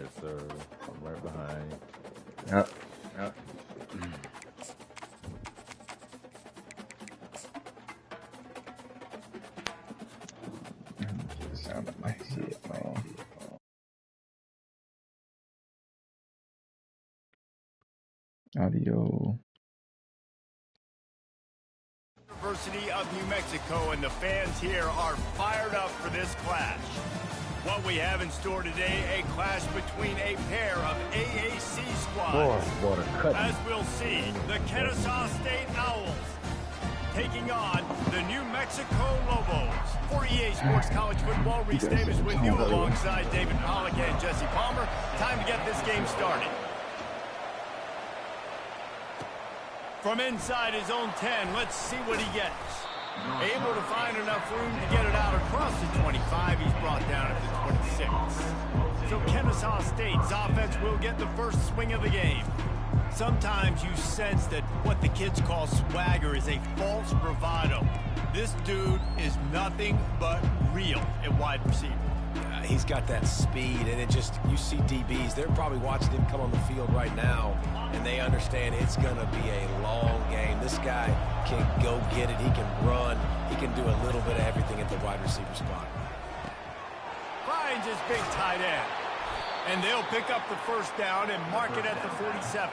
Yes, sir. I'm right behind. Yep. Yep. Sound of my head, man. Audio. University of New Mexico, and the fans here are fired up for this clash. What we have in store today, a clash between a pair of AAC squads. As we'll see, the Kennesaw State Owls taking on the New Mexico Lobos. For EA Sports College Football, Reese Davis with you alongside David Pollack and Jesse Palmer. Time to get this game started. From inside his own 10, let's see what he gets. Able to find enough room to get it out across the 25. He's brought down at the 26. So Kennesaw State's offense will get the first swing of the game. Sometimes you sense that what the kids call swagger is a false bravado. This dude is nothing but real at wide receiver. He's got that speed, and it just, you see DBs, they're probably watching him come on the field right now, and they understand it's going to be a long game. This guy can go get it. He can run. He can do a little bit of everything at the wide receiver spot. Finds his big tight end. And they'll pick up the first down and mark it at the 47.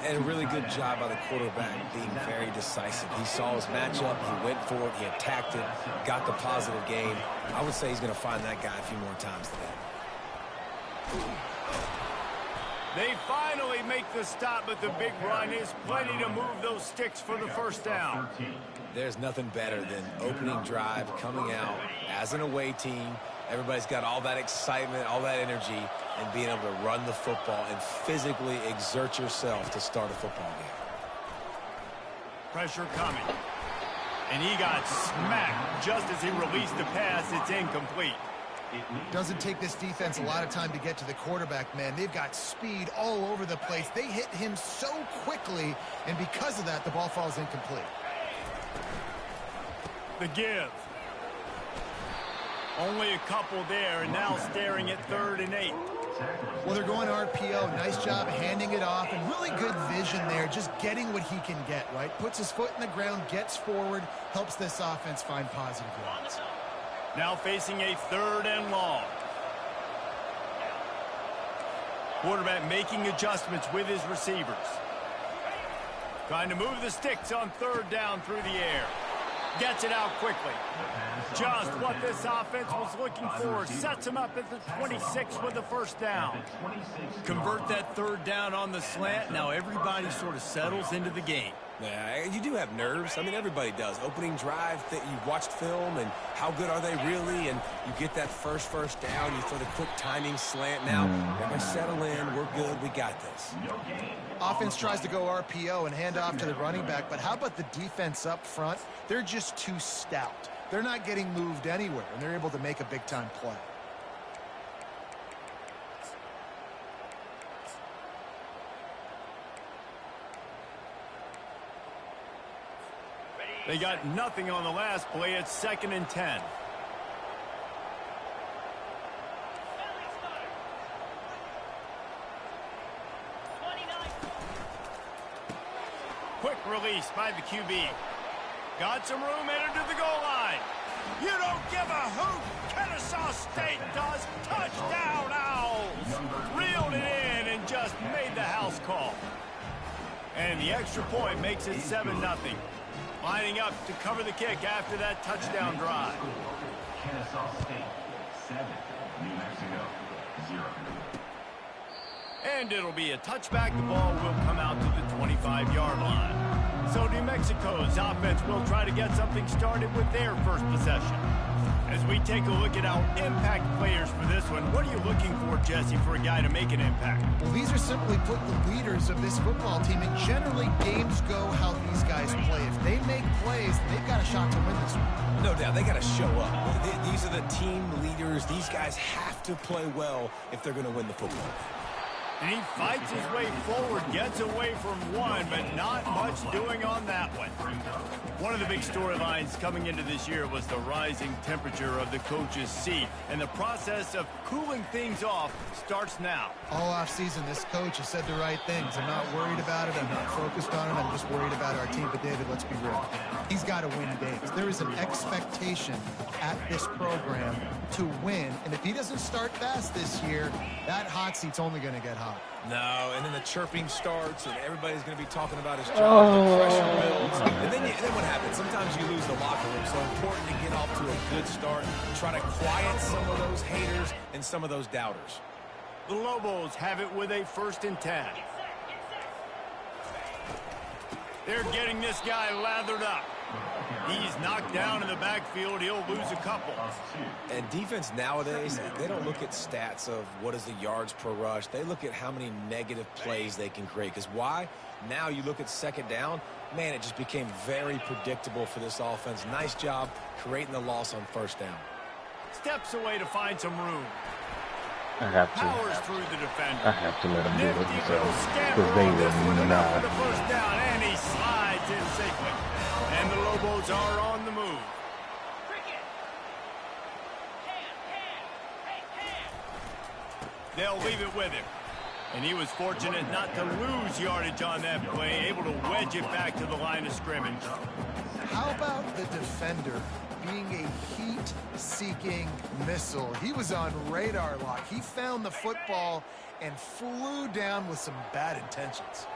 And a really good job by the quarterback being very decisive. He saw his matchup. He went for it. He attacked it. Got the positive gain. I would say he's going to find that guy a few more times today. They finally make the stop, but the big run is plenty to move those sticks for the first down. There's nothing better than opening drive, coming out as an away team. Everybody's got all that excitement, all that energy, and being able to run the football and physically exert yourself to start a football game. Pressure coming. And he got smacked just as he released the pass. It's incomplete. Doesn't take this defense a lot of time to get to the quarterback, man. They've got speed all over the place. They hit him so quickly, and because of that, the ball falls incomplete. The give. Only a couple there, and now staring at 3rd and 8. Well, they're going RPO. Nice job handing it off, and really good vision there, just getting what he can get, right? Puts his foot in the ground, gets forward, helps this offense find positive yards. Now facing a 3rd and long. Quarterback making adjustments with his receivers. Trying to move the sticks on 3rd down through the air. Gets it out quickly. Just what this offense was looking for. Sets him up at the 26 with the first down. Convert that 3rd down on the slant. Now everybody sort of settles into the game. Yeah, you do have nerves. I mean, everybody does. Opening drive, that you watched film, and how good are they really? And you get that first down. You throw the quick timing slant. Now, we're going to settle in. We're good. We got this. Offense tries to go RPO and hand off to the running back, but how about the defense up front? They're just too stout. They're not getting moved anywhere, and they're able to make a big-time play. They got nothing on the last play. It's 2nd and 10. Quick release by the QB. Got some room headed to the goal line. You don't give a hoot. Kennesaw State does. Touchdown, Owls. Reeled it in and just made the house call. And the extra point makes it 7-0. Lining up to cover the kick after that touchdown drive. Kennesaw State 7, New Mexico 0. And it'll be a touchback. The ball will come out to the 25-yard line. So New Mexico's offense will try to get something started with their first possession. As we take a look at our impact players for this one, what are you looking for, Jesse, for a guy to make an impact? Well, these are simply put the leaders of this football team, and generally games go how these guys play. If they make plays, they've got a shot to win this one. No doubt, they got to show up. These are the team leaders. These guys have to play well if they're going to win the football. And he fights his way forward, gets away from one, but not much doing on that one. One of the big storylines coming into this year was the rising temperature of the coach's seat. And the process of cooling things off starts now. All offseason, this coach has said the right things. I'm not worried about it. I'm not focused on it. I'm just worried about our team. But, David, let's be real. He's got to win games. There is an expectation at this program to win. And if he doesn't start fast this year, that hot seat's only going to get hot. No, and then the chirping starts, and everybody's going to be talking about his job. The pressure builds. And then what happens? Sometimes you lose the locker room. So important to get off to a good start. Try to quiet some of those haters and some of those doubters. The Lobos have it with a 1st and 10. They're getting this guy lathered up. He's knocked down in the backfield. He'll lose a couple. And defense nowadays, they don't look at stats of what is the yards per rush. They look at how many negative plays they can create. Because why? Now you look at 2nd down, man, it just became very predictable for this offense. Nice job creating the loss on 1st down. Steps away to find some room. I have to. Powers through the defender. I have to let him do it Nifty himself little scamper because they on this one, will enough for not. the 1st down, and he slides in safely. And the Lobos are on the move. They'll leave it with him. And he was fortunate not to lose yardage on that play, able to wedge it back to the line of scrimmage. How about the defender being a heat-seeking missile? He was on radar lock. He found the football and flew down with some bad intentions.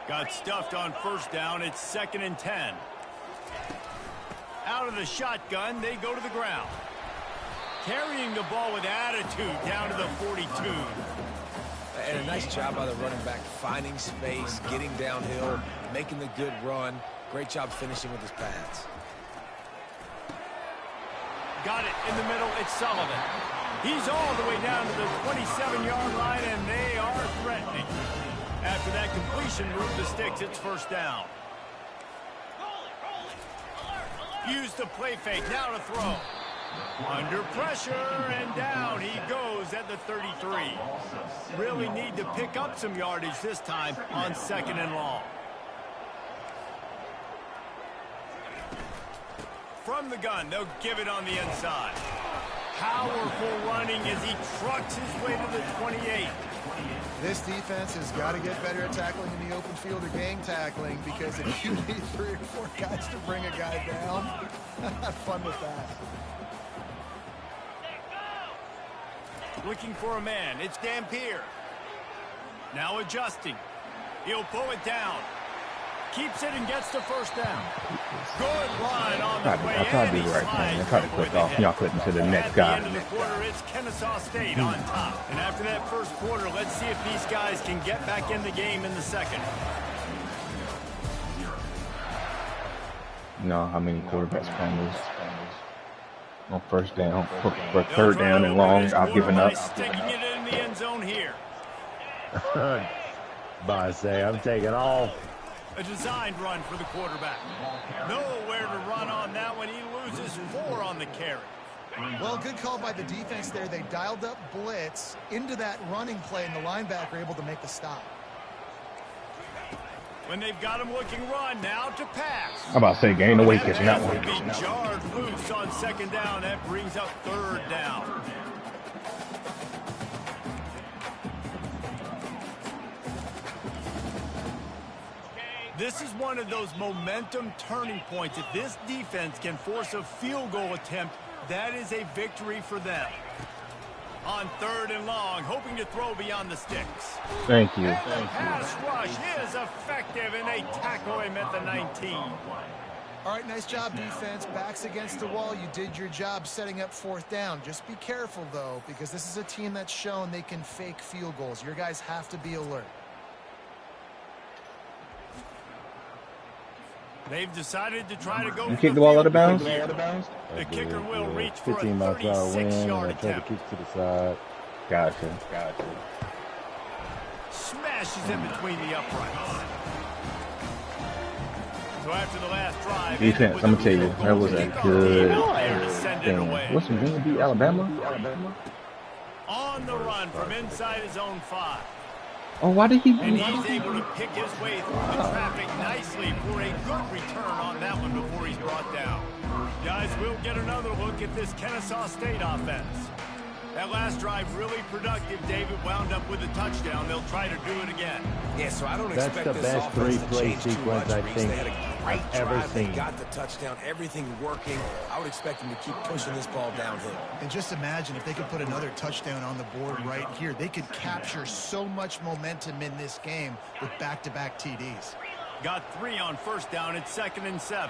Got stuffed on 1st down. It's 2nd and 10. Out of the shotgun, they go to the ground. Carrying the ball with attitude down to the 42. And a nice job by the running back, finding space, getting downhill, making the good run. Great job finishing with his pads. Got it in the middle. It's Sullivan. He's all the way down to the 27-yard line, and they are threatening. After that completion, move the sticks. It's 1st down. Use the play fake. Now to throw. Under pressure, and down he goes at the 33. Really need to pick up some yardage this time on 2nd and long. From the gun, they'll give it on the inside. Powerful running as he trucks his way to the 28. This defense has got to get better at tackling in the open field or gang tackling, because if you need 3 or 4 guys to bring a guy down, have fun with that. Looking for a man. It's Dampier. Now adjusting. He'll pull it down. Keeps it and gets the 1st down. Good run on the play. I tried to do the right thing. I tried to click off. Y'all clicking to the next guy. At the end of the quarter, it's Kennesaw State on top. And after that 1st quarter, let's see if these guys can get back in the game in the 2nd. You know how many quarterbacks fumbles on 1st down, for 3rd down and long. I've given up. Sticking it in the end zone here. By say, I'm taking off. A designed run for the quarterback. Nowhere to run on that one. He loses 4 on the carry. Well, good call by the defense there. They dialed up blitz into that running play, and the linebacker able to make the stop. When they've got him looking run, now to pass. I'm about to say, gain the weight catching that That one. would be jarred loose on 2nd down. That brings up 3rd down. This is one of those momentum turning points. If this defense can force a field goal attempt, that is a victory for them. On 3rd and long, hoping to throw beyond the sticks. Thank you. And the pass rush is effective, and they tackle him at the 19. All right, nice job, defense. Backs against the wall. You did your job setting up 4th down. Just be careful, though, because this is a team that's shown they can fake field goals. Your guys have to be alert. They've decided to try to go. You kick the ball out of bounds? The kicker will reach for a 15 mile per hour wind, and 36-yard I try to attempt. kick to the side. Gotcha. Smashes in between the uprights. So after the last drive, Defense, I'm gonna tell you, that was a good thing. thing. What's Virginia beat Alabama? On the run from inside his own 5. Oh, why did he? And he's able to pick his way through the traffic nicely for a good return on that one before he's brought down. Guys, we'll get another look at this Kennesaw State offense. That last drive really productive. David wound up with a touchdown. They'll try to do it again. Yeah, so I don't That's expect the this best offense to three-play change too sequence much, I Reese. think They had a great I've ever drive. They seen. got the touchdown. Everything working. I would expect them to keep pushing this ball downhill. And just imagine if they could put another touchdown on the board right here. They could capture so much momentum in this game with back-to-back TDs. Got 3 on first down. It's 2nd and 7.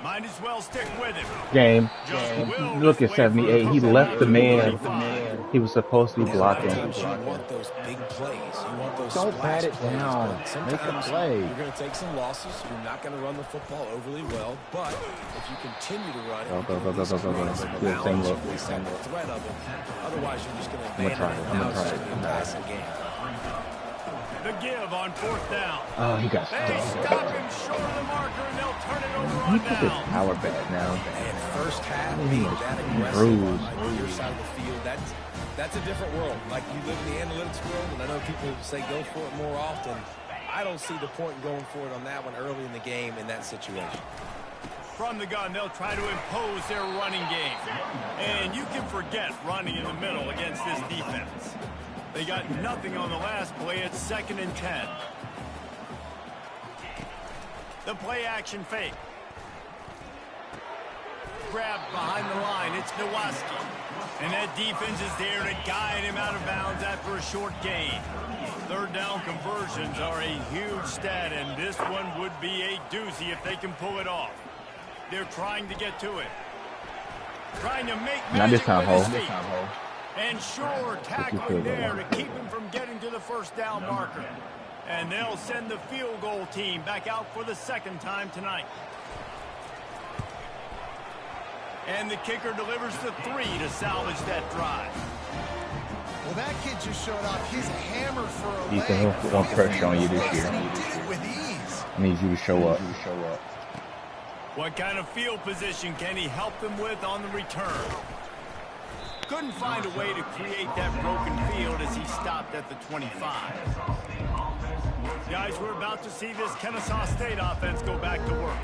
Might as well stick with him. Game. Just will Look at this way for 78. He left the man 35. he was supposed to be blocking. Sometimes you want those big plays. You want those Don't splash pat it plays, down. but Make a sometimes play. You're going to take some losses. You're not going to run the football overly well. But if you continue to run it, you can at least run some Yeah, same balance, look. you at least have the threat of it. Otherwise, you're just going to gonna try abandon it. it. I'm Now gonna it's try just it. going to be a passing game. The give on 4th down. Oh, he got They stuck. stop him short of the marker, and they'll turn it over He on put his down. power back now. And first half, He being was that aggressive bruised. on your side of the field, that's a different world. Like, you live in the analytics world, and I know people say go for it more often. I don't see the point in going for it on that one early in the game in that situation. From the gun, they'll try to impose their running game. And you can forget running in the middle against this defense. They got nothing on the last play. It's 2nd and 10. The play action fake. Grabbed behind the line. It's Nowaski. And that defense is there to guide him out of bounds after a short gain. 3rd down conversions are a huge stat, and this one would be a doozy if they can pull it off. They're trying to get to it. Trying to make Not this magic time, with Ho. his feet. And sure, tackling there to keep him from getting to the first down marker. And they'll send the field goal team back out for the 2nd time tonight. And the kicker delivers the 3 to salvage that drive. Well, that kid just showed off his hammer for a Ethan, leg. he'll want pressure on you this year. And he did it with ease. I need you to show up. What kind of field position can he help them with on the return? Couldn't find a way to create that broken field as he stopped at the 25. Guys, we're about to see this Kennesaw State offense go back to work.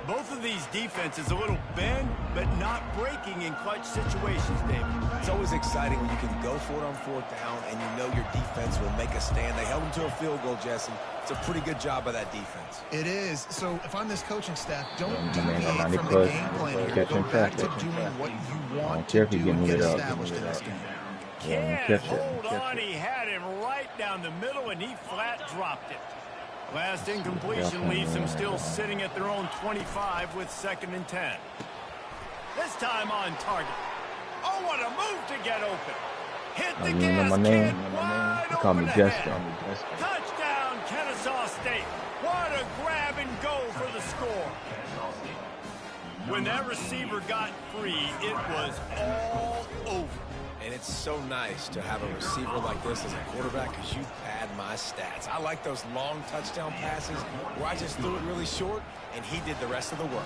Both of these defenses a little bend, but not breaking in clutch situations, David. It's always exciting when you can go for it on 4th down and you know your defense will make a stand. They held them to a field goal, Jesse. It's a pretty good job by that defense. It is. So if I'm this coaching staff, don't Yeah, man, deviate I'm from not the good. game plan here. Catching Go back to traffic. doing what you want don't to care if do you're and getting get lit up. established in this game. Yeah, Can't catch it. hold on. He had him right down the middle, and he flat dropped it. Last incompletion leaves them still sitting at their own 25 with 2nd and 10. This time on target. Oh, what a move to get open. Hit the You know gas, my kid. name? Wide They call me open Jester. ahead. Touchdown, Kennesaw State. What a grab and go for the score. When that receiver got free, it was all over. And it's so nice to have a receiver like this as a quarterback because you pad my stats. I like those long touchdown passes where I just threw it really short and he did the rest of the work.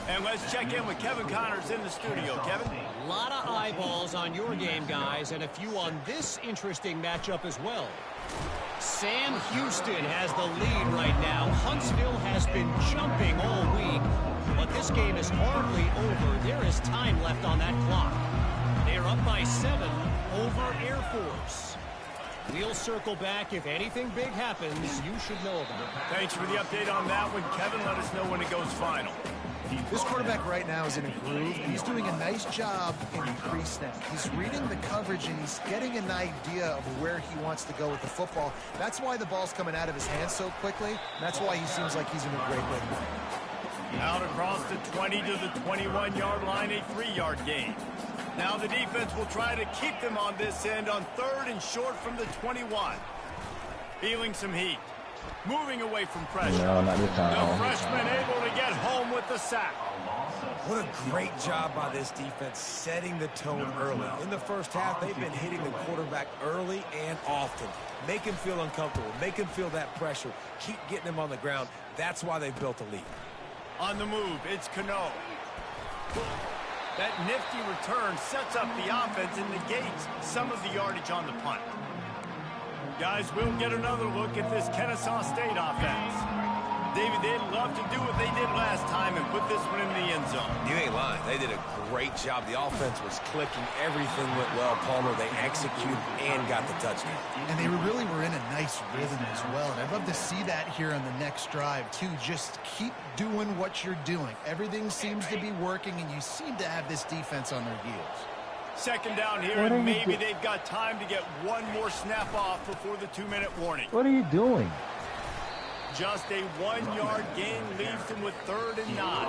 And let's check in with Kevin Connors in the studio. Kevin? A lot of eyeballs on your game, guys, and a few on this interesting matchup as well. Sam Houston has the lead right now. Huntsville has been jumping all week, but this game is hardly over. There is time left on that clock. They're up by 7 over Air Force. We'll circle back. If anything big happens, you should know about it. Thanks for the update on that one, Kevin. Let us know when it goes final. This quarterback right now is in a groove, and he's doing a nice job in pre-snap. He's reading the coverage, and he's getting an idea of where he wants to go with the football. That's why the ball's coming out of his hands so quickly. And that's why he seems like he's in a great way. Out across the 20 to the 21-yard line, a 3-yard gain. Now the defense will try to keep them on this end on 3rd and short from the 21. Feeling some heat. Moving away from pressure. No, not this The time. freshman able to get home with the sack. What a great job by this defense setting the tone early. In the first half, they've been hitting the quarterback early and often. Make him feel uncomfortable. Make him feel that pressure. Keep getting him on the ground. That's why they've built a lead. On the move, it's Cano. That nifty return sets up the offense and negates some of the yardage on the punt. Guys, we'll get another look at this Kennesaw State offense. David, they'd love to do what they did last time and put this one in the end zone. You ain't lying. They did a great job. The offense was clicking. Everything went well, Palmer. They executed and got the touchdown. And they really were in a nice rhythm as well. And I'd love to see that here on the next drive, too. Just keep doing what you're doing. Everything seems to be working, and you seem to have this defense on their heels. Second down here, and maybe they've got time to get one more snap off before the 2-minute warning. What are you doing? Just a 1-yard gain leaves them with 3rd and 9.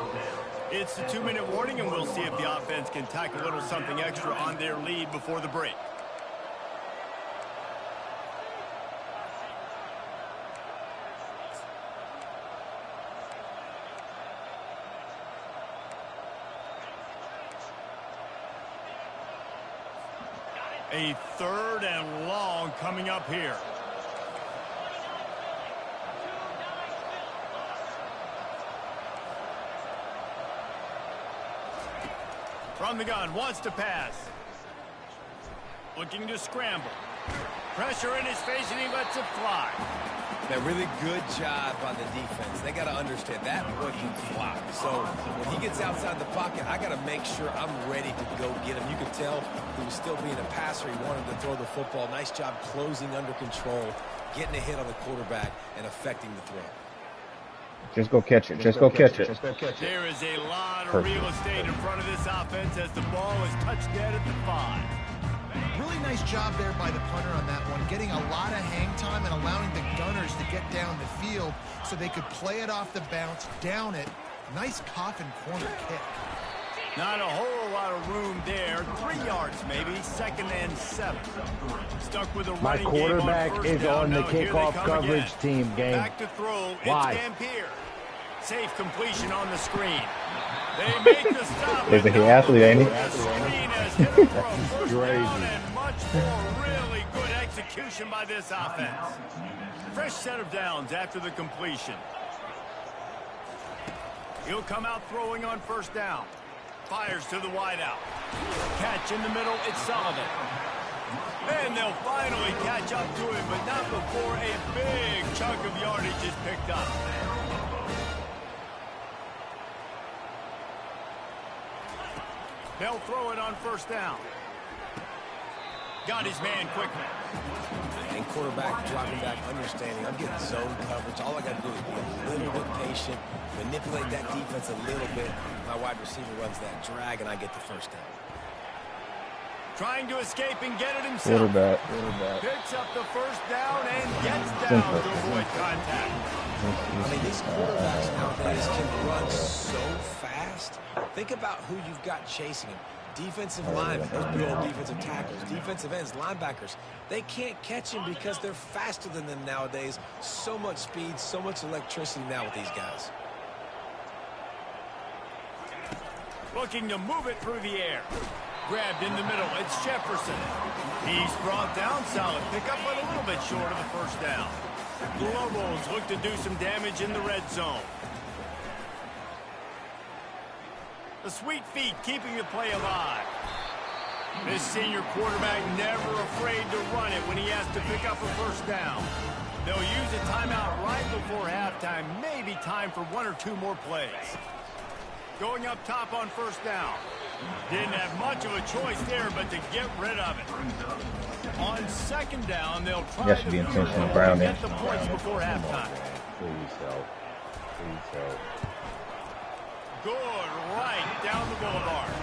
It's the 2-minute warning, and we'll see if the offense can tack a little something extra on their lead before the break. A 3rd and long coming up here. From the gun, wants to pass. Looking to scramble. Pressure in his face, and he lets it fly. A really good job by the defense. They got to understand that boy can fly. So when he gets outside the pocket, I got to make sure I'm ready to go get him. You could tell he was still being a passer. He wanted to throw the football. Nice job closing under control, getting a hit on the quarterback, and affecting the throw. Just go catch it. Just go catch it. There is a lot of real estate in front of this offense as the ball is touched dead at the 5. Really nice job there by the punter on that one, getting a lot of hang time and allowing the gunners to get down the field so they could play it off the bounce, down it. Nice coffin corner kick. Not a whole lot of room there. 3 yards maybe. 2nd and 7. Stuck with a My running game quarterback on 1st is down. on the Now here they kickoff come coverage again. team game. Back to throw. Why? It's Dampier. Safe completion on the screen. They make the stop. He's a athlete, ain't he? The screen has hit him for a first Crazy. down and much more really good execution by this offense. Fresh set of downs after the completion. He'll come out throwing on 1st down. Fires to the wideout. Catch in the middle. It's Sullivan. And they'll finally catch up to him, but not before a big chunk of yardage is picked up. They'll throw it on 1st down. Got his man quickly. And quarterback dropping back, understanding I'm getting zone coverage. All I got to do is be a little bit patient, manipulate that defense a little bit. My wide receiver runs that drag, and I get the 1st down. Trying to escape and get it himself. Quarterback. Picks up the 1st down and gets down to avoid contact. I mean, these quarterbacks nowadays can run so fast. Think about who you've got chasing him. Defensive linemen, those big old defensive tackles, defensive ends, linebackers. They can't catch him because they're faster than them nowadays. So much speed, so much electricity now with these guys. Looking to move it through the air. Grabbed in the middle. It's Jefferson. He's brought down. Solid pickup, but a little bit short of the 1st down. The Lobos look to do some damage in the red zone. The sweet feet keeping the play alive. This senior quarterback never afraid to run it when he has to pick up a 1st down. They'll use a timeout right before halftime. Maybe time for 1 or 2 more plays. Going up top on 1st down. Didn't have much of a choice there, but to get rid of it. On 2nd down, they'll try That should be intentional grounding. get the points before halftime. Please help. Please help. Good, right down the boulevard.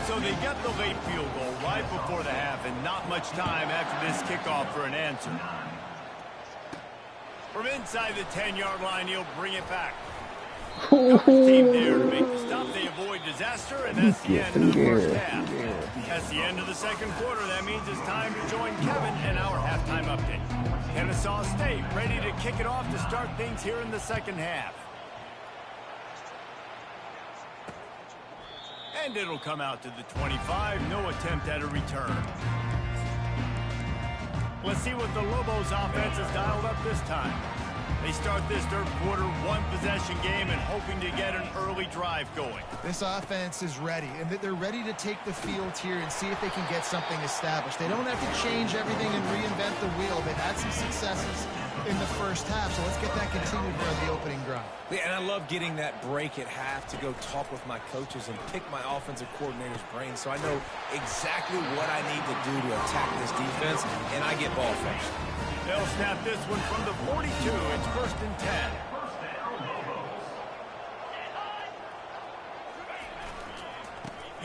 So they get the late field goal right before the half, and not much time after this kickoff for an answer. From inside the 10-yard line, he'll bring it back. Team there to make the stop. They avoid disaster, and that's the end of the 1st half. That's the end of the 2nd quarter. That means it's time to join Kevin in our halftime update. Kennesaw State ready to kick it off to start things here in the 2nd half. And it'll come out to the 25. No attempt at a return. Let's see what the Lobos offense has dialed up this time. They start this third quarter one-possession game and hoping to get an early drive going. This offense is ready, and they're ready to take the field here and see if they can get something established. They don't have to change everything and reinvent the wheel. They've had some successes in the first half, so let's get that continued for the opening drive. Yeah, and I love getting that break at half to go talk with my coaches and pick my offensive coordinator's brain so I know exactly what I need to do to attack this defense, and I get ball first. They'll snap this one from the 42. It's 1st and 10.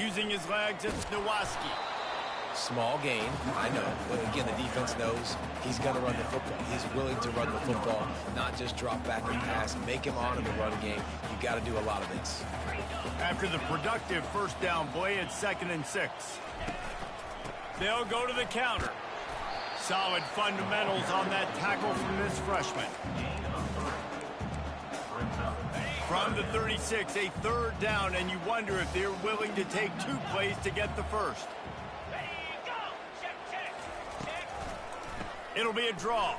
Using his legs, it's Nowaski. Small gain, I know, but again, the defense knows he's going to run the football. He's willing to run the football, not just drop back and pass, make him honor the run game. You got to do a lot of this. After the productive first down play, it's 2nd and 6. They'll go to the counter. Solid fundamentals on that tackle from this freshman. From the 36, a 3rd down, and you wonder if they're willing to take 2 plays to get the first. It'll be a draw.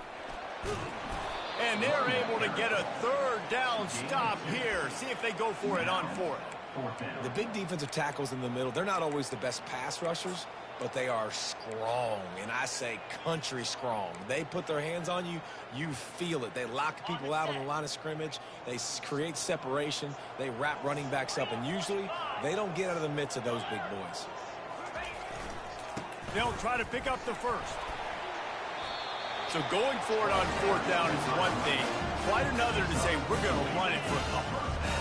And they're able to get a 3rd down stop here. See if they go for it on 4th. The big defensive tackles in the middle, they're not always the best pass rushers, but they are strong, and I say country strong. They put their hands on you, you feel it. They lock people out on the line of scrimmage. They create separation. They wrap running backs up, and usually they don't get out of the midst of those big boys. They'll try to pick up the first. So going for it on 4th down is one thing. Quite another to say we're going to run it for a couple.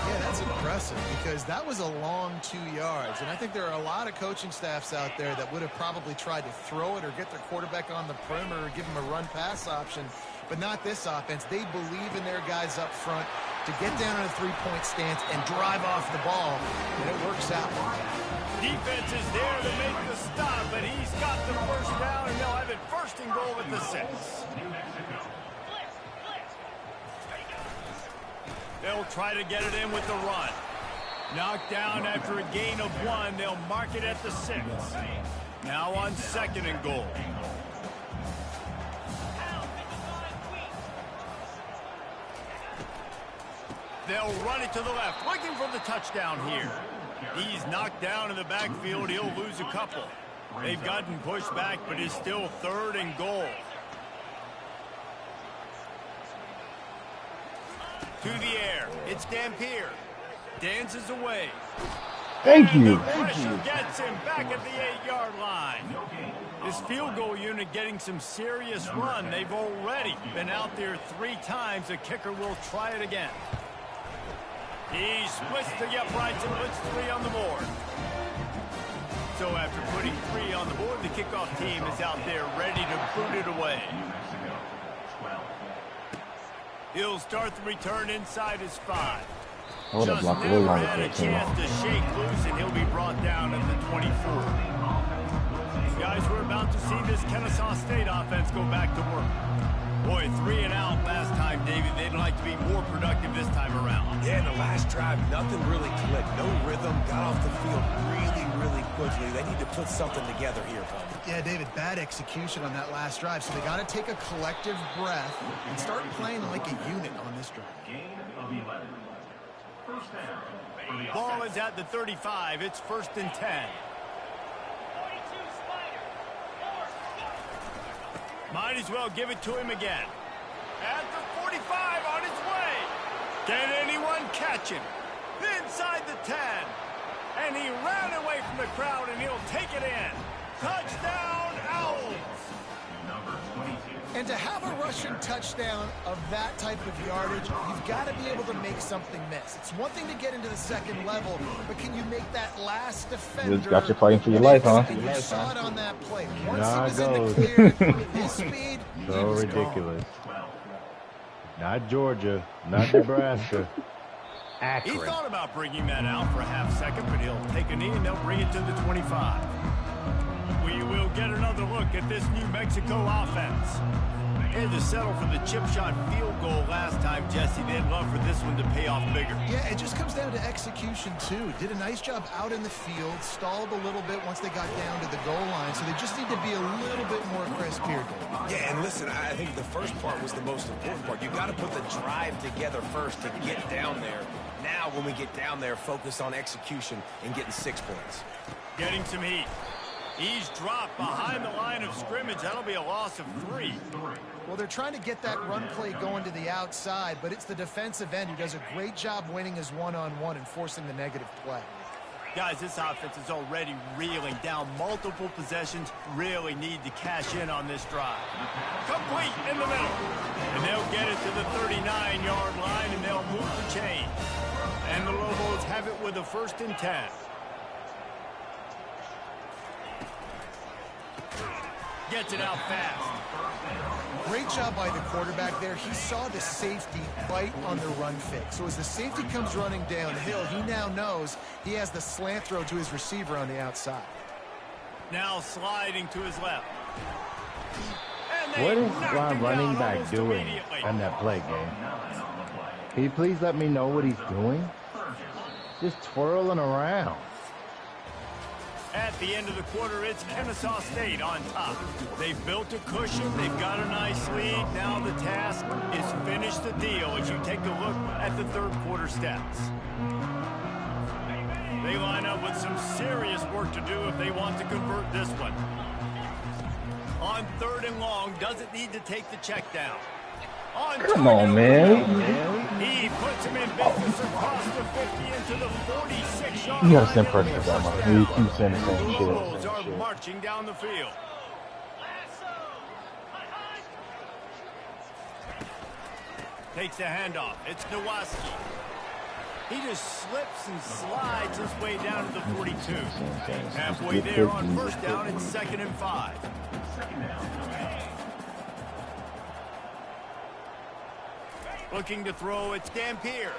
Yeah, that's impressive because that was a long 2 yards. And I think there are a lot of coaching staffs out there that would have probably tried to throw it or get their quarterback on the perimeter or give him a run-pass option. But not this offense. They believe in their guys up front to get down in a 3-point stance and drive off the ball. And it works out. Defense is there to make the stop, but he's got the first down, and they'll have it 1st and goal at the 6. They'll try to get it in with the run. Knocked down after a gain of 1. They'll mark it at the 6. Now on 2nd and goal. They'll run it to the left, looking for the touchdown here. He's knocked down in the backfield. He'll lose a couple. They've gotten pushed back, but it's still 3rd and goal. To the air. It's Dampier. Dances away. Thank And you. the pressure gets him back at the 8-yard line. This field goal unit getting some serious run. They've already been out there 3 times. The kicker will try it again. He splits the uprights and puts 3 on the board. So after putting 3 on the board, the kickoff team is out there ready to boot it away. He'll start the return inside his 5. I would have Just blocked a little never longer had a for it too. chance to shake loose, and he'll be brought down at the 24. Guys, we're about to see this Kennesaw State offense go back to work. Boy, 3 and out last time, David. They'd like to be more productive this time around. Yeah, in the last drive, nothing really clicked. No rhythm, got off the field really quickly. They need to put something together here, Paul. Yeah, David, bad execution on that last drive. So they got to take a collective breath and start playing like a unit on this drive. Gain of 11. First down for the Ball is at the 35. It's 1st and 10. Might as well give it to him again. At the 45, on his way. Can anyone catch him? Inside the 10. And he ran away from the crowd, and he'll take it in. Touchdown, Owls. number 22. And to have a rushing touchdown of that type of yardage, you've got to be able to make something miss. It's one thing to get into the 2nd level, but can you make that last defender? Just got you fighting for your life, huh? And you saw it on that play. Once Nah, he was it in goes. the clear, his speed, he So was gone. ridiculous. Not Georgia, not Nebraska. He Akron. thought about bringing that out for a half second, but he'll take a knee and they'll bring it to the 25. We will get another look at this New Mexico offense. They had to settle for the chip shot field goal last time, Jesse. They'd love for this one to pay off bigger. Yeah, it just comes down to execution, too. Did a nice job out in the field, stalled a little bit once they got down to the goal line, so they just need to be a little bit more crisp here, Dave. Yeah, and listen, I think the first part was the most important part. You got to put the drive together first to get down there. Now, when we get down there, focus on execution and getting 6 points. Getting some heat. He's dropped behind the line of scrimmage. That'll be a loss of 3. Well, they're trying to get that run play going to the outside, but it's the defensive end who does a great job winning his one-on-one and forcing the negative play. Guys, this offense is already reeling down multiple possessions. Really need to cash in on this drive. Complete in the middle. And they'll get it to the 39-yard line, and they'll move the chain. And the Lobos have it with a 1st and 10. Gets it out fast. Great job by the quarterback there. He saw the safety bite on the run fake. So as the safety comes running downhill, he now knows he has the slant throw to his receiver on the outside. Now sliding to his left. What is my running back doing on that play, game? Can you please let me know what he's doing? Just twirling around. At the end of the quarter, it's Kennesaw State on top. They've built a cushion. They've got a nice lead. Now the task is finish the deal as you take a look at the third quarter stats. They line up with some serious work to do if they want to convert this one. On 3rd and long, doesn't need to take the check down. Come on, man. He puts him in business across the 50 into the 46-yard You line. gotta send pressure to that, man. You keep saying the same Lobos shit. are marching down the field. Takes the handoff. It's Nowaski. He just slips and slides his way down to the 42. Halfway there on 1st down, it's 2nd and 5. Looking to throw, it's Dampier.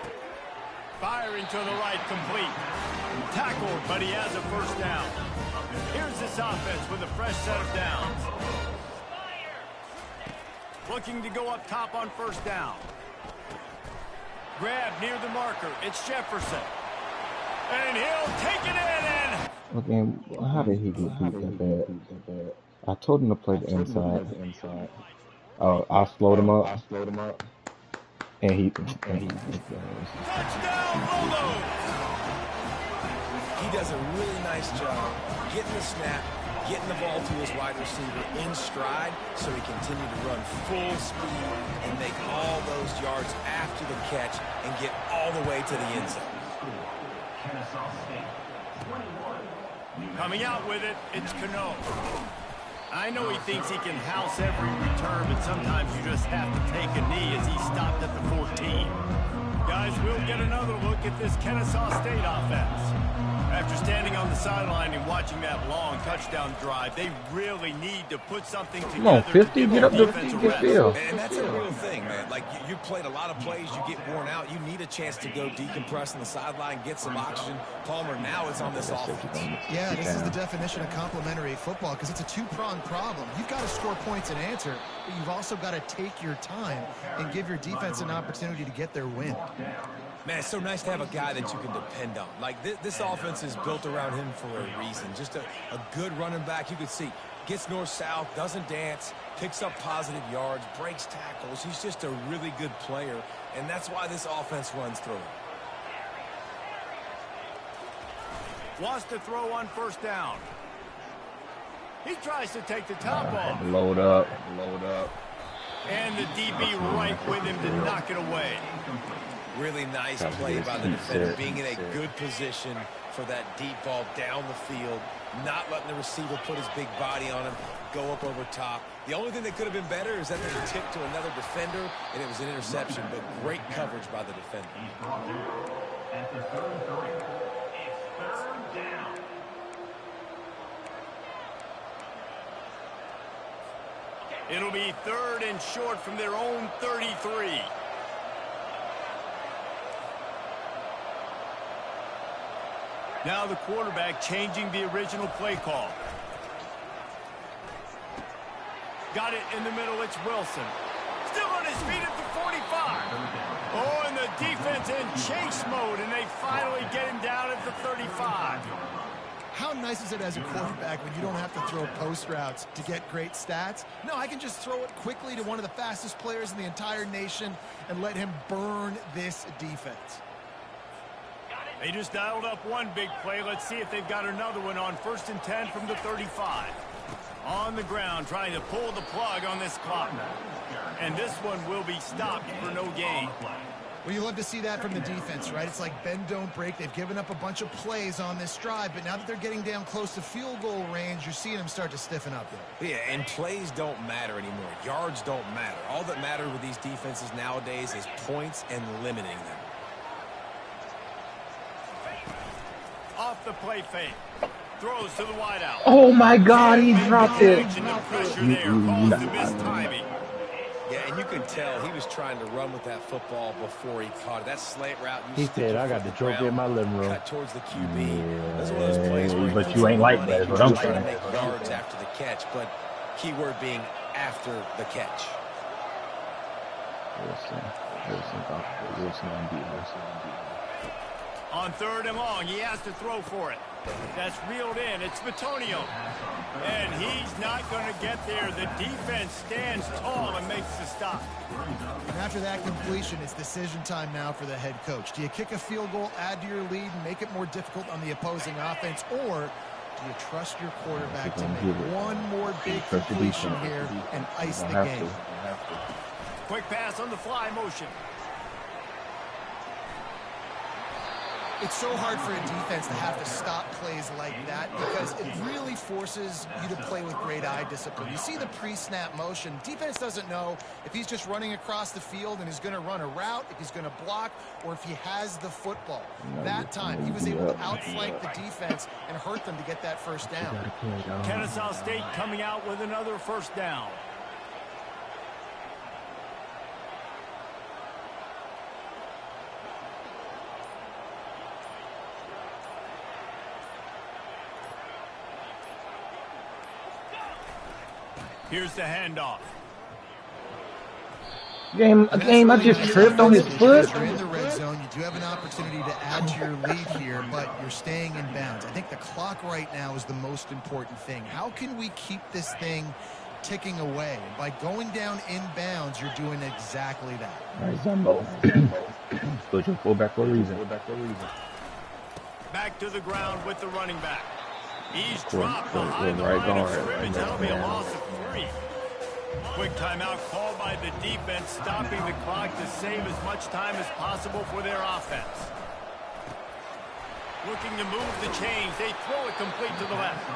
Firing to the right, complete. Tackled, but he has a 1st down. Here's this offense with a fresh set of downs. Looking to go up top on 1st down. Grab near the marker. It's Jefferson. And he'll take it in. And Okay, how did he get beat that bad? I told him to play the inside. Oh, I slowed him up. And he touchdown, Lobos. He does a really nice job getting the snap, getting the ball to his wide receiver in stride so he continue to run full speed and make all those yards after the catch and get all the way to the end zone. Coming out with it, it's Cano. I know he thinks he can house every return, but sometimes you just have to take a knee as he stopped at the 14. Guys, we'll get another look at this Kennesaw State offense. After standing on the sideline and watching that long touchdown drive, they really need to put something together. Come on, 50, get up the field. And that's a real thing, man. Like, you played a lot of plays, you get worn out, you need a chance to go decompress on the sideline, get some oxygen. Palmer now is on this offense. Yeah, this is the definition of complementary football because it's a two-pronged problem. You've got to score points and answer, but you've also got to take your time and give your defense an opportunity to get their win. Man, it's so nice to have a guy that you can depend on. Like, this offense is built around him for a reason. Just a good running back. You can see, gets north-south, doesn't dance, picks up positive yards, breaks tackles. He's just a really good player, and that's why this offense runs through him. Wants to throw on 1st down. He tries to take the top off. Load up. And the DB right with him to knock it away. Really nice play by the defender, being in a good position for that deep ball down the field, not letting the receiver put his big body on him, go up over top. The only thing that could have been better is that they tipped to another defender, and it was an interception, but great coverage by the defender. At the 33, it's 3rd down. It'll be 3rd and short from their own 33. Now the quarterback changing the original play call. Got it in the middle. It's Wilson. Still on his feet at the 45. Oh, and the defense in chase mode, and they finally get him down at the 35. How nice is it as a quarterback when you don't have to throw post routes to get great stats? No, I can just throw it quickly to one of the fastest players in the entire nation and let him burn this defense. They just dialed up one big play. Let's see if they've got another one on 1st and 10 from the 35. On the ground, trying to pull the plug on this clock. And this one will be stopped for no gain. Well, you love to see that from the defense, right? It's like bend, don't break. They've given up a bunch of plays on this drive, but now that they're getting down close to field goal range, you're seeing them start to stiffen up there. Yeah, and plays don't matter anymore. Yards don't matter. All that matters with these defenses nowadays is points and limiting them. Off the play fake. Throws to the wideout. Oh my God, he dropped it. The pressure there caused the missed timing. Yeah, and you can tell he was trying to run with that football before he caught it. That slant route. He said, I got the trophy in my living room. Cut towards the QB. That's one of those plays where but you ain't like that, is what I'm trying to saying. make yards after the catch, but keyword being after the catch. On 3rd and long, he has to throw for it. That's reeled in. It's Bitonio. And he's not going to get there. The defense stands tall and makes the stop. And after that completion, it's decision time now for the head coach. Do you kick a field goal, add to your lead, and make it more difficult on the opposing offense, or do you trust your quarterback to make one more big completion here and ice the game? Quick pass on the fly motion. It's so hard for a defense to have to stop plays like that because it really forces you to play with great eye discipline. You see the pre-snap motion. Defense doesn't know if he's just running across the field and he's going to run a route, if he's going to block, or if he has the football. That time, he was able to outflank the defense and hurt them to get that first down. Kennesaw State coming out with another first down. Here's the handoff. I just tripped on his foot. You're in the red zone. You do have an opportunity to add to your lead here, but you're staying in bounds. I think the clock right now is the most important thing. How can we keep this thing ticking away? And by going down in bounds, you're doing exactly that. All right, Zumbo. Put your fullback for a reason. Back to the ground with the running back. He's dropped behind the right line of guard. scrimmage. That'll be a loss of 3. Quick timeout called by the defense, stopping the clock to save as much time as possible for their offense. Looking to move the chains. They throw it complete to the left.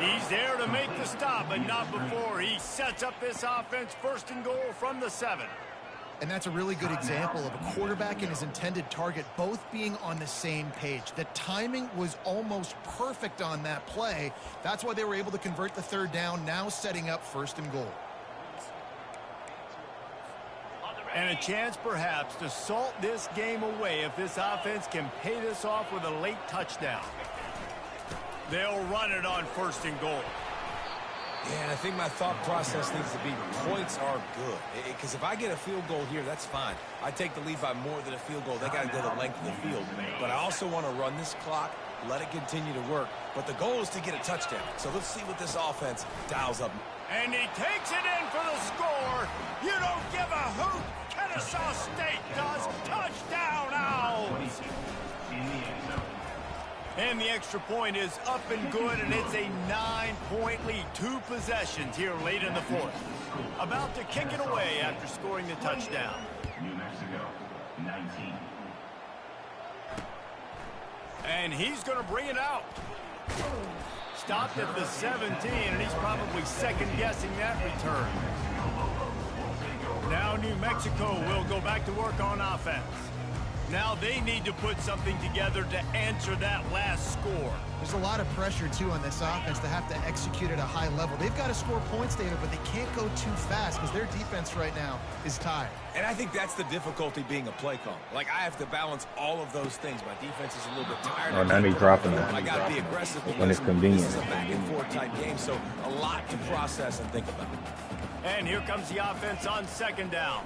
He's there to make the stop, but not before he sets up this offense 1st and goal from the 7. And that's a really good example of a quarterback and his intended target both being on the same page. The timing was almost perfect on that play. That's why they were able to convert the 3rd down, now setting up 1st and goal. And a chance perhaps to salt this game away if this offense can pay this off with a late touchdown. They'll run it on 1st and goal. Yeah, and I think my thought process needs to be points are good. Because if I get a field goal here, that's fine. I take the lead by more than a field goal. They got to go the length of the field. But I also want to run this clock, let it continue to work. But the goal is to get a touchdown. So let's see what this offense dials up. And he takes it in for the score. You don't give a hoot. Kennesaw State does. Touchdown, Owls. And the extra point is up and good, and it's a 9-point lead. 2 possessions here late in the 4th. About to kick it away after scoring the touchdown. New Mexico, 19. And he's going to bring it out. Stopped at the 17, and he's probably second-guessing that return. Now New Mexico will go back to work on offense. Now they need to put something together to answer that last score. There's a lot of pressure, too, on this offense to have to execute at a high level. They've got to score points, David, but they can't go too fast because their defense right now is tired. And I think that's the difficulty being a play call. Like, I have to balance all of those things. My defense is a little bit tired. Oh, now he's dropping it. I got to be aggressive when it's convenient. This is a back-and-forth type game, so a lot to process and think about. And here comes the offense on second down.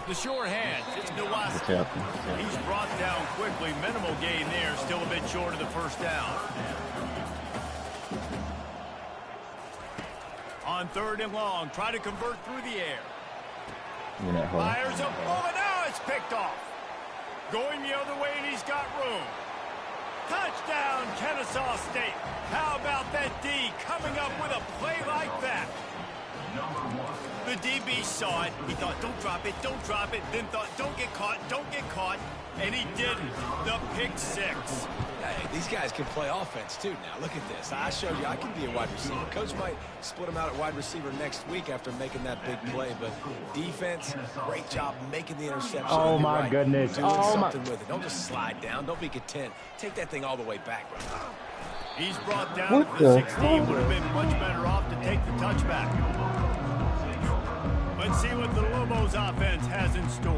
The sure hand. It's Nowakowski. He's brought down quickly. Minimal gain there. Still a bit short of the first down. On third and long. Try to convert through the air. Fires a bullet. Now it's picked off. Going the other way, and he's got room. Touchdown, Kennesaw State. How about that D coming up with a play like that? The DB saw it. He thought, don't drop it, then thought, don't get caught, and he didn't. The pick six. Hey, these guys can play offense, too, now. Look at this. I showed you I can be a wide receiver. Coach might split him out at wide receiver next week after making that big play, but defense, great job making the interception. Oh, my goodness. Doing something with it. Don't just slide down. Don't be content. Take that thing all the way back, bro. He's brought down at the 16. Would have been much better off to take the touchback. Let's see what the Lobos offense has in store.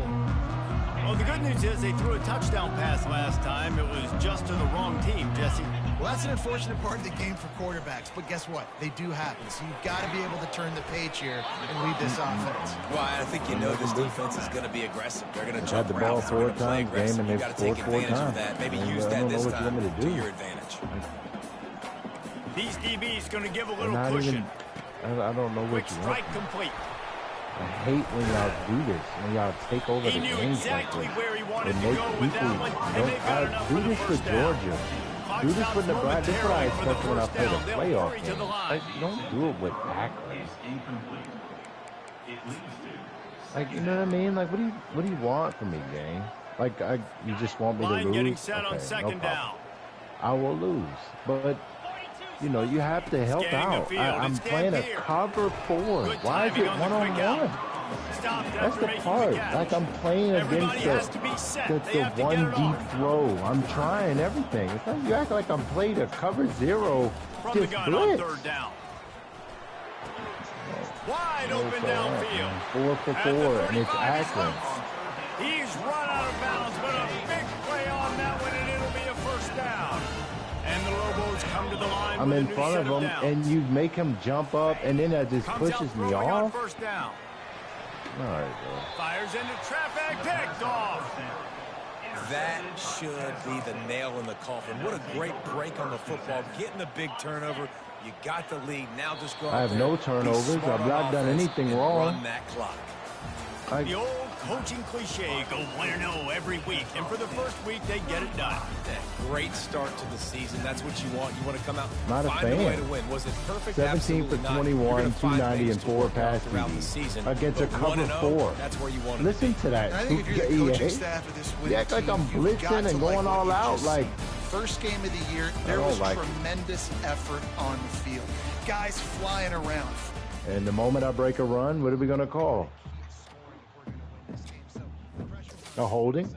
Well, the good news is they threw a touchdown pass last time. It was just to the wrong team, Jesse. Well, that's an unfortunate part of the game for quarterbacks, but guess what? They do happen. So you've got to be able to turn the page here and lead this offense. Well, I think you know this defense is going to be aggressive. They're going to jump the ball around. They're going to play times, aggressive. and You've got to take scored 4 advantage of times. that. Maybe And use I that don't know this what you want time me to to do. your advantage. These DBs going to give a little Not cushion. even, I don't know what Quick you want. strike complete. I hate when y'all do this, when y'all take over He the knew games exactly like where he this. wanted It to makes go with people that one, and they've got enough do for the this for first down. Georgia. Clock Do this stops for Nebraska. This is what I momentarily for the expect when I first play the down. They'll playoff hurry to game. the line. Like, don't do it with Akron. Like, you know what I mean? Like, what do you want from me, gang? Like, you just want me to Line lose? getting set Okay, on second down. I will lose, but you know you have to help Scanning the out. field. I'm It's playing a Dampier. cover 4. Good Why is timing it on the quick out. 1-on-1? Stopped That's after the making part. the catch. Like I'm playing Everybody has against to be set. the They have to get one it deep off. throw. I'm trying everything. It's like you act like I'm playing a cover 0. From the Just gun blitz. on third down. Wide open for that, downfield. man. 4 for At the 4, and it's 35, he's Akron. loose. He's run out of bounds, but a big play on that one, and it'll be a first down. And the Lobos come to the line I'm with a in new front set of him, downs. and you make him jump up, and then that just Comes pushes out me throwing on off. first down. All right, bro. Fires into traffic, picked off. That should be the nail in the coffin. What a great break on the football. Getting the big turnover. You got the lead. Now just go out I have there, no be turnovers. smart I've on not done offense, anything and wrong. Run that clock. The old coaching cliche, go 1-0 every week. And for the first week, they get it done. Great start to the season. That's what you want. You want to come out Not a find a way fan. to win. Was it perfect? 17 for Absolutely not. 21, You're gonna find 290 things and to 4 work on pass throughout the TDs season. against a But cover 1-0, 4. That's where you want to Listen be. to that. And I think if you're the coaching EA. staff of this winning You act like team, I'm you've got blitzing to and like going what all you out. just Like, first game of the year, there don't was like it. tremendous effort on the field. Guys flying around. and the moment I break a run, what are we going to call? A holding?